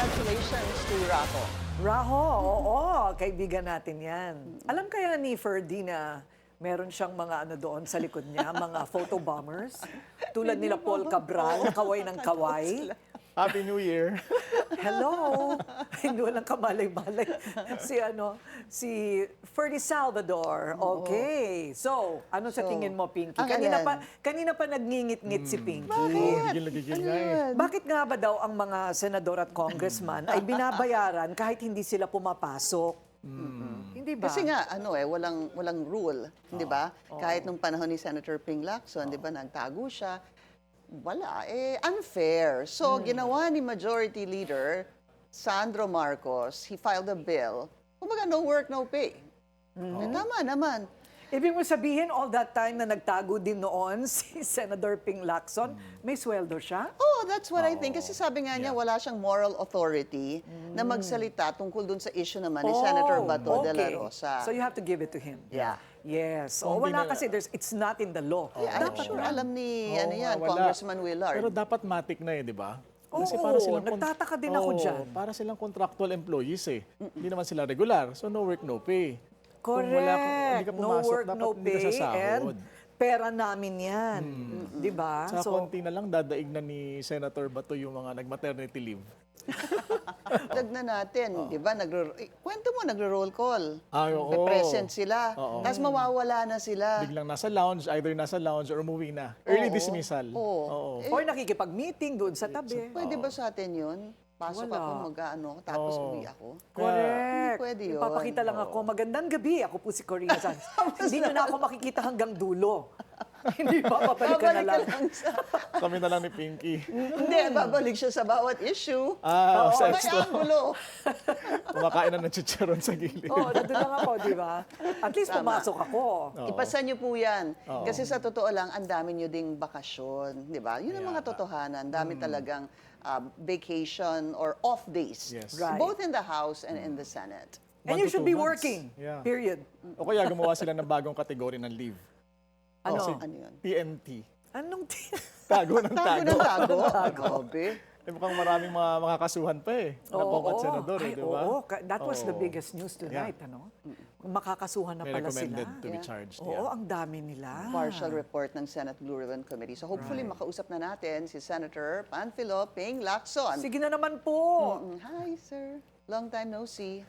congratulations to Raho. Raho, oo, kaibigan natin yan. Alam kaya ni Ferdy na meron siyang mga ano doon sa likod niya, mga photo bombers? Tulad nila Paul Cabral, na kaway ng kaway. Happy New Year! Hello! Hindi walang kamalay-malay. Si Ferdy Salvador. Okay. So, ano sa tingin mo, Pinky? Kanina pa nagngingit-ngit si Pinky. Gigil nga eh. Bakit nga ba daw ang mga senador at congressman ay binabayaran kahit hindi sila pumapasok? Hindi ba? Kasi nga, walang rule, di ba? Kahit nung panahon ni Senator Ping Lacson, di ba, nagtago siya. Wala, unfair. So, ginawa ni Majority Leader Sandro Marcos, he filed a bill, kumbaga no work, no pay. Tama naman. Ibig mo sabihin, all that time na nagtago din noon si Senator Ping Lacson, may sweldo siya? Oh, that's what I think. Kasi sabi nga niya, wala siyang moral authority na magsalita tungkol dun sa issue naman ni Senator Bato de la Rosa. So you have to give it to him. Yeah. Yes. Wala kasi, it's not in the law. Yeah, I'm sure alam ni Congressman Willard. Pero dapat matik na eh, di ba? Oo, nagtataka din ako dyan. Para silang contractual employees eh. Hindi naman sila regular. So no work, no pay. Correct. Kung hindi ka No pumasok, work, dapat no hindi ka pay, sasahod. and pera namin yan. Di ba? Sa konti na lang, dadaig na ni Senator Bato yung mga nag-maternity leave. Dagnan natin, di ba? Kwento mo, nagro-roll call. Oo. May present sila. Oo. Tapos mawawala na sila. Biglang nasa lounge, either nasa lounge or umuwi na. Early dismissal. Oo. Or nakikipag-meeting doon sa tabi. Pwede ba sa atin yun? Pasok ako, tapos uwi ako. Correct. Pwede yun. Ipapakita lang ako, magandang gabi. Ako po si Corina Sanz. Hindi nyo na ako makikita hanggang dulo. Hindi ba? Babalikan na lang. Kami na lang ni Pinky. Hindi, babalik siya sa bawat issue. Sa May angulo. Kumakain na ng chicharon sa gilid. Oo, nandun lang ako, di ba? At least pumasok ako. Ipasa niyo po yan. Kasi sa totoo lang, ang dami niyo ding bakasyon. Di ba? Yun ang mga totohanan. Dami talagang vacation or off days. Yes. Right. Both in the House and in the Senate. And 1 you to should 2 be months. working. Yeah. Period. O kaya gumawa sila ng bagong kategory ng leave. Ano? Ano yun? PNT. Anong Tago ng Tago tago. ng tago. Grabe. Eh, mukhang maraming mga makakasuhan pa eh. Na at senador eh, di ba? Oo, that was the biggest news tonight, ano? Makakasuhan na May pala sila. recommended to be charged. Oo, ang dami nila. Partial report ng Senate Blue Ribbon Committee. So hopefully makausap na natin si Senator Panfilo Ping Lacson. Sige na naman po. Hi, sir. Long time no see.